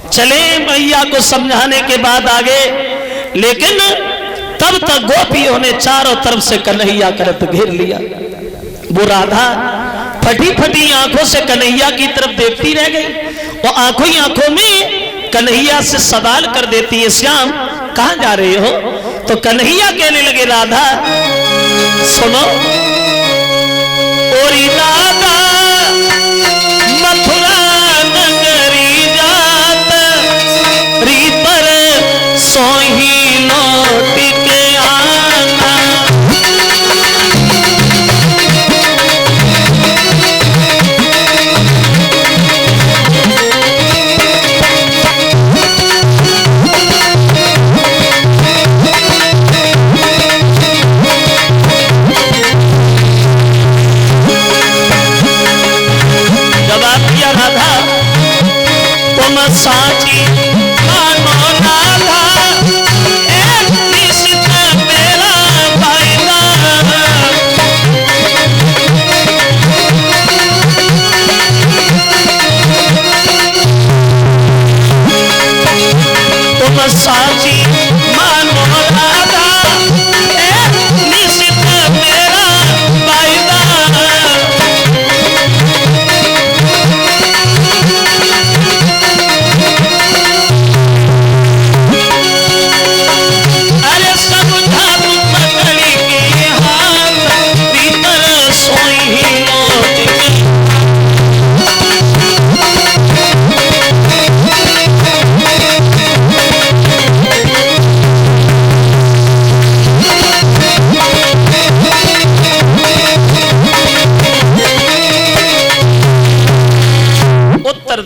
चले मैया को समझाने के बाद आगे, लेकिन तब तक गोपियों ने चारों तरफ से कन्हैया करत घेर लिया। वो राधा फटी फटी आंखों से कन्हैया की तरफ देखती रह गई और आंखों ही आंखों में कन्हैया से सवाल कर देती है, श्याम कहां जा रहे हो? तो कन्हैया कहने लगे राधा सुनो, और राधा मथुरा नगरी जात री पर सोही लौट के आना। साची मानो राधा एक निश्चित मेरा फायदा। तुम साची मानो राधा एक निश्चित मेरा फायदा।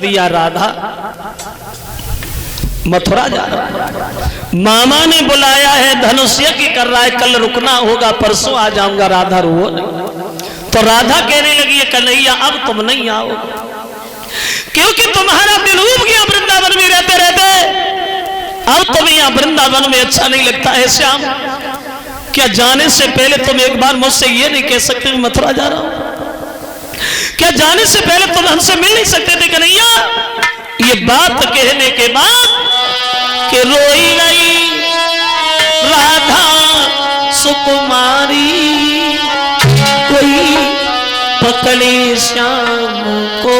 दिया राधा मथुरा जा रहा, मामा ने बुलाया है, धनुष यज्ञ कर रहा है, कल रुकना होगा, परसों आ जाऊंगा। राधा रो तो राधा कहने लगी है कन्हैया अब तुम नहीं आओ, क्योंकि तुम्हारा दिल उब गया वृंदावन में रहते रहते। अब तुम्हें यहाँ वृंदावन में अच्छा नहीं लगता है श्याम? क्या जाने से पहले तुम एक बार मुझसे ये नहीं कह सकते मैं मथुरा जा रहा हूं? क्या जाने से पहले तुम हमसे मिल नहीं सकते थे कन्हैया? ये बात कहने के बाद कि रोई गई राधा सुकुमारी, कोई पकड़े श्याम को।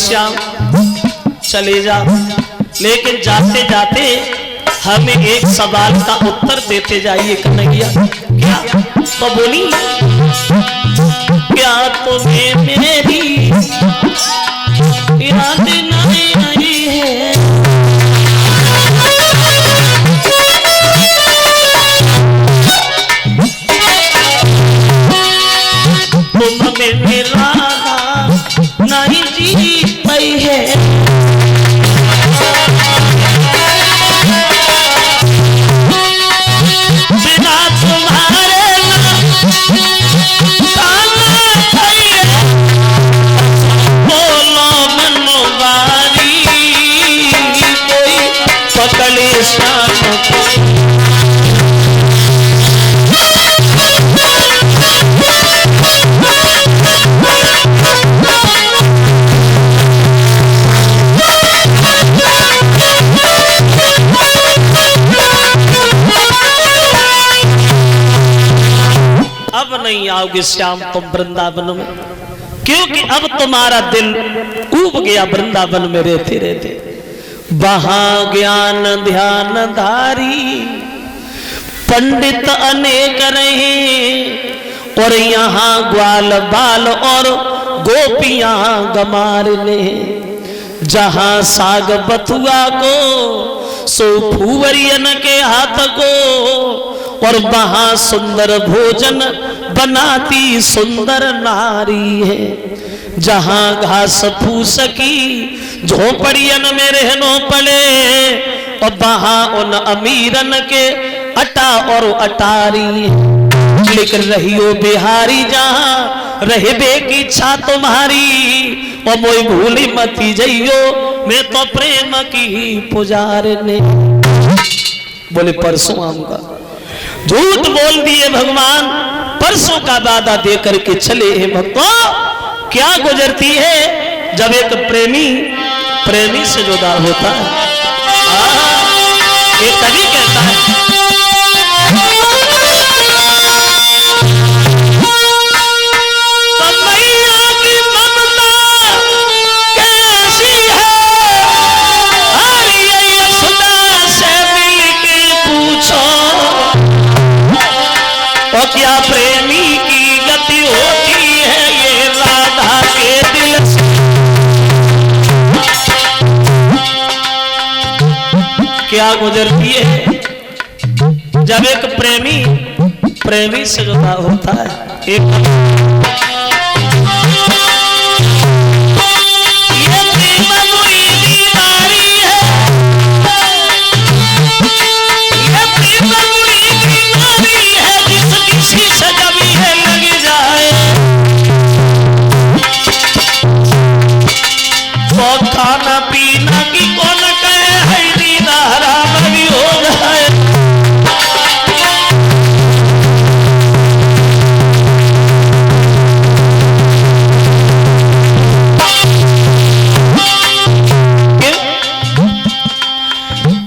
श्याम चले जाओ, लेकिन जाते जाते हमें एक सवाल का उत्तर देते जाइए कन्हैया। क्या? तो बोली, क्या तुम्हें मेरी याद नहीं आई है? तुम मेरा नहीं जी पाई है। बिना तुम्हारे बोलो मनवारी कोई पकड़े शान को। अब नहीं आओगे श्याम तुम वृंदावन में, क्योंकि अब तुम्हारा दिल ऊब गया वृंदावन में रहते रहते। वहां ज्ञान ध्यान धारी पंडित अनेक रहे, और यहाँ ग्वाल बाल और गोपियां गमार ने। जहां साग बथुआ को सो फूवरियन के हाथ को, और वहां सुंदर भोजन बनाती सुंदर नारी है। जहां घास फूस की झोपड़ियन में रहनो पड़े, और वहां उन अमीरन के अटा और अटारी है। लेकिन रहियो बिहारी जहां रहबे की इच्छा तुम्हारी, और मोई भूली मती जइयो मैं तो प्रेम की पुजारने। बोले परसों आऊंगा, झूठ बोल दिए भगवान, परसों का वादा दे करके चले हैं भक्तों। क्या गुजरती है जब एक प्रेमी प्रेमी से जुदा होता है। ये तभी कहता है क्या प्रेमी की गति होती है ये राधा के दिल से। क्या गुजरती है जब एक प्रेमी प्रेमी से जुदा होता है। खाना पीना की कौन कहे है दीदा हराम भी हो जाए।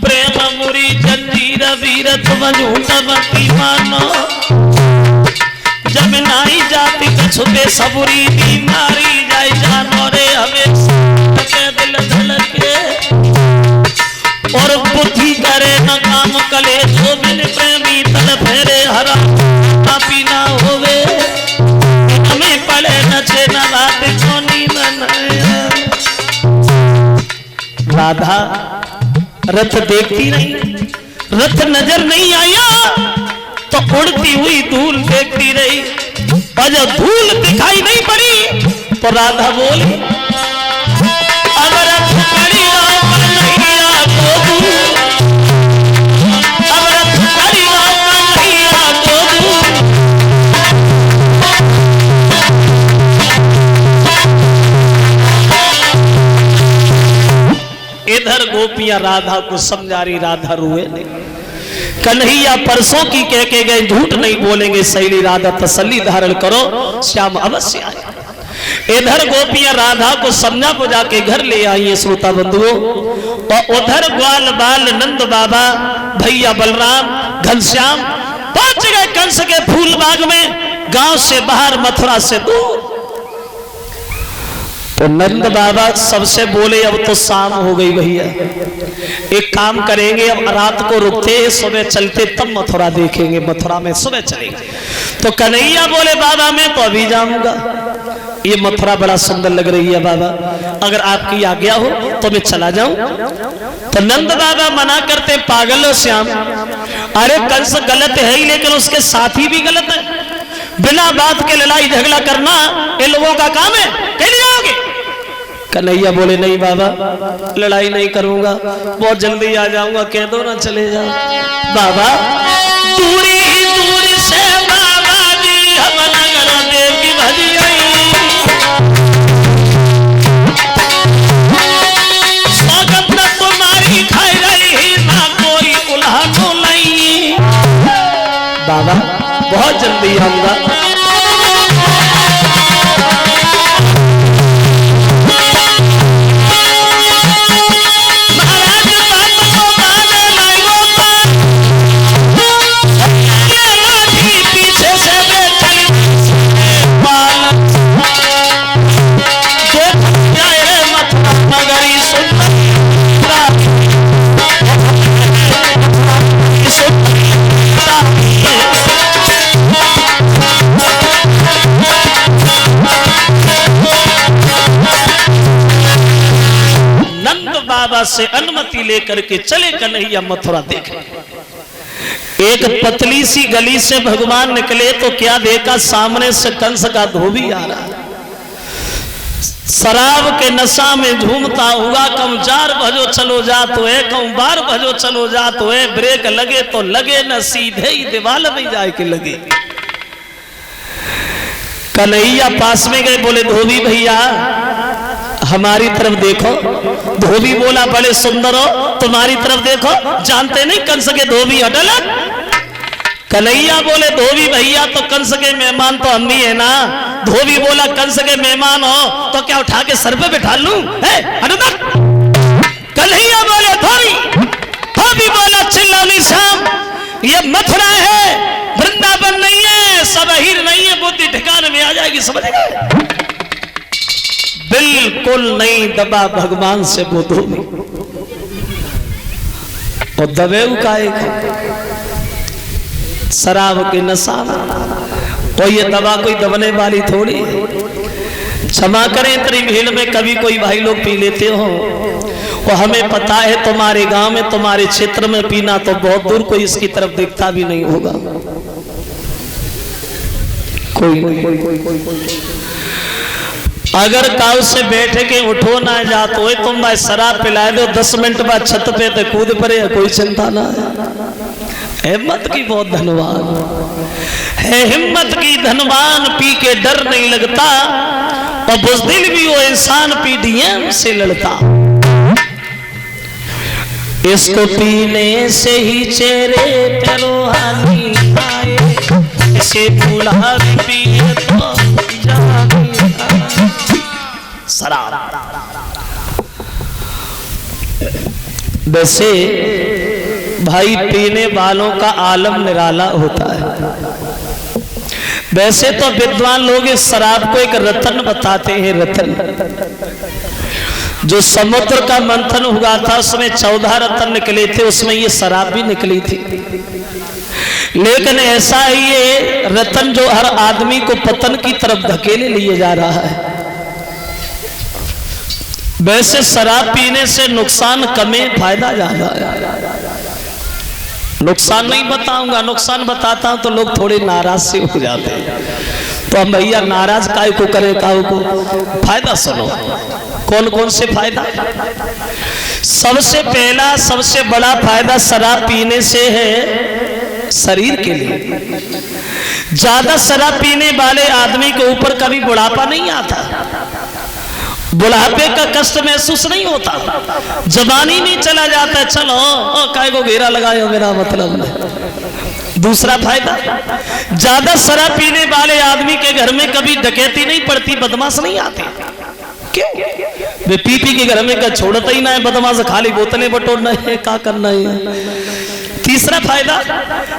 प्रेम मुरी जंजीर वीरत झूठी मानो, जब नाई जाति छुपे सबुरी बीमारी जाए जानो रे हमें दिल धड़के, और बुद्धि करे न काम कले जो बिन प्रेमी तल फेरे हरा पीना होवे। हमें पड़े न छे न रात को नींद न। राधा रथ देखती नहीं, रथ नजर नहीं आया तो उड़ती हुई धूल देखती रही, और जब धूल दिखाई नहीं पड़ी तो राधा बोली, अब रथ करिया कन्हैया को दूर, अब रथ करिया कन्हैया को दूर। इधर गोपियां राधा को समझा रही, राधा रोए नहीं। कन्हैया परसों की कह के गए, झूठ नहीं बोलेंगे सहेली राधा तसल्ली धारण करो, श्याम अवश्य आए। इधर गोपियां राधा को समझा बुझा के घर ले आई है श्रोता बंधुओं, और उधर ग्वाल बाल नंद बाबा भैया बलराम घनश्याम पहुंच गए कंस के फूल बाग में, गांव से बाहर मथुरा से दूर। तो नंद बाबा सबसे बोले अब तो शाम हो गई भैया, एक काम करेंगे, अब रात को रुकते सुबह चलते तब मथुरा देखेंगे, मथुरा में सुबह चलेंगे। तो कन्हैया बोले बाबा मैं तो अभी जाऊंगा, ये मथुरा बड़ा सुंदर लग रही है बाबा, अगर आपकी आज्ञा हो तो मैं चला जाऊं। तो नंद बाबा मना करते, पागल हो श्याम, अरे कंस गलत है ही लेकिन उसके साथी भी गलत है, बिना बात के लड़ाई झगड़ा करना इन लोगों का काम है, कहीं जाओगे? कन्हैया बोले नहीं बाबा लड़ाई नहीं करूंगा, बहुत जल्दी आ जाऊंगा, कह दो ना चले जाओ। बाबा दूरी ही दूरी से बाबा जी हम नगर देव की भजिया, स्वागत न तुम्हारी खाई रही ना कोई उल्हानो नहीं। बाबा बहुत जल्दी आऊंगा। बाबा से अनुमति लेकर के चले कन्हैया मथुरा देख। एक पतली सी गली से भगवान निकले तो क्या देखा, सामने से कंस का धोबी आ रहा, शराब के नशा में झूमता हुआ, कम 4 बजो चलो जात है, कम 12 बजो चलो जात है, ब्रेक लगे तो लगे न सीधे ही दीवार में जाए के लगे। कन्हैया पास में गए, बोले धोबी भैया हमारी तरफ देखो। धोबी बोला बड़े सुंदर हो, तुम्हारी तरफ देखो, जानते नहीं कंस के धोबी अटल। कन्हैया बोले धोबी भैया तो कंस के मेहमान तो हम भी है ना। धोबी बोला कंस के मेहमान हो तो क्या उठा के सर पे बैठा लूं? कन्हैया बोले धोबी बोला चिल्लानी शाम, ये मथुरा है, वृंदावन नहीं है, सब हीर नहीं है, बुद्धि ठिकाने में आ जाएगी, समझ गए? बिल्कुल नहीं दबा भगवान से वो धोबी, और दबे का एक शराब के नशा, और ये दवा कोई दबने वाली थोड़ी। क्षमा करें इतनी भीड़ में कभी कोई भाई लोग पी लेते हो, और हमें पता है तुम्हारे गांव में तुम्हारे क्षेत्र में पीना तो बहुत दूर कोई इसकी तरफ देखता भी नहीं होगा, कोई अगर काउ से बैठे के उठो ना जा तो तुम भाई शराब पिला दो, 10 मिनट बाद छत पे तो कूद पड़े, कोई चिंता ना है। हिम्मत की बहुत धनवान है, हिम्मत की धनवान, पी के डर नहीं लगता, और बुज़दिल भी वो इंसान पी डीएम से लड़ता। इसको पीने से ही चेहरे पे रोहानी आए, इसे बुला पिए तो जाने शराब। वैसे भाई पीने वालों का आलम निराला होता है। वैसे तो विद्वान लोग इस शराब को एक रत्न बताते हैं, रत्न। जो समुद्र का मंथन हुआ था उसमें 14 रत्न निकले थे, उसमें ये शराब भी निकली थी। लेकिन ऐसा ही ये रत्न जो हर आदमी को पतन की तरफ धकेले लिए जा रहा है। वैसे शराब पीने से नुकसान कम है, फायदा ज्यादा है। नुकसान नहीं बताऊंगा, नुकसान बताता हूं तो लोग थोड़े नाराज से हो जाते हैं, तो हम भैया नाराज काहे को करें, काहे को। फायदा सुनो, कौन कौन से फायदा। सबसे पहला सबसे बड़ा फायदा शराब पीने से है शरीर के लिए। ज्यादा शराब पीने वाले आदमी के ऊपर कभी बुढ़ापा नहीं आता, बुढ़ापे का कष्ट महसूस नहीं होता, जवानी नहीं चला जाता है, चलो काय को घेरा लगाए मेरा मतलब नहीं। दूसरा फायदा, ज्यादा शराब पीने वाले आदमी के घर में कभी डकैती नहीं पड़ती, बदमाश नहीं आते। क्यों? वे पी के घर में क्या छोड़ता ही ना है, बदमाश खाली बोतलें बटोरना है, क्या करना है। तीसरा फायदा,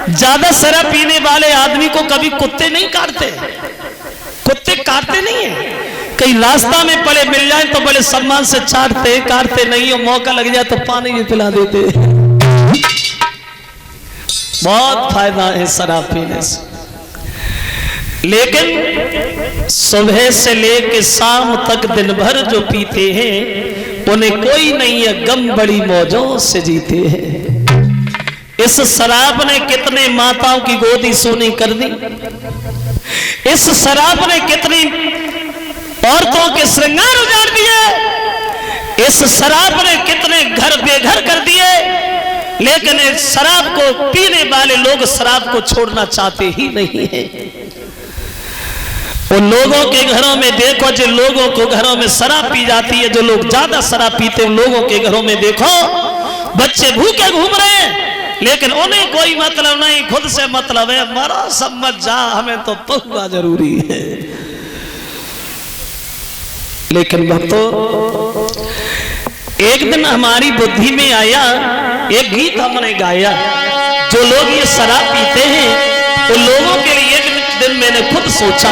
ज्यादा शराब पीने वाले आदमी को कभी कुत्ते नहीं काटते, कुत्ते काटते नहीं है। कहीं रास्ता में पड़े मिल जाए तो बड़े सम्मान से चाटते काटते नहीं हो, मौका लग जाए तो पानी भी पिला देते। बहुत फायदा है शराब पीने से, लेकिन सुबह से लेके शाम तक दिन भर जो पीते हैं उन्हें कोई नहीं है गम, बड़ी मौजों से जीते हैं। इस शराब ने कितने माताओं की गोदी सोनी कर दी, इस शराब ने कितनी औरतों के श्रृंगार उजाड़ दिए, इस शराब ने कितने घर बेघर कर दिए, लेकिन इस शराब को पीने वाले लोग शराब को छोड़ना चाहते ही नहीं है। उन लोगों के घरों में देखो, जो लोगों को घरों में शराब पी जाती है, जो लोग ज्यादा शराब पीते हैं, उन लोगों के घरों में देखो बच्चे भूखे घूम रहे हैं, लेकिन उन्हें कोई मतलब नहीं, खुद से मतलब है, मरो समझ जा, हमें तो पहुआ जरूरी है। लेकिन भक्तों, एक दिन हमारी बुद्धि में आया, एक गीत हमने गाया, जो लोग ये शराब पीते हैं उन लोगों के लिए एक दिन मैंने खुद सोचा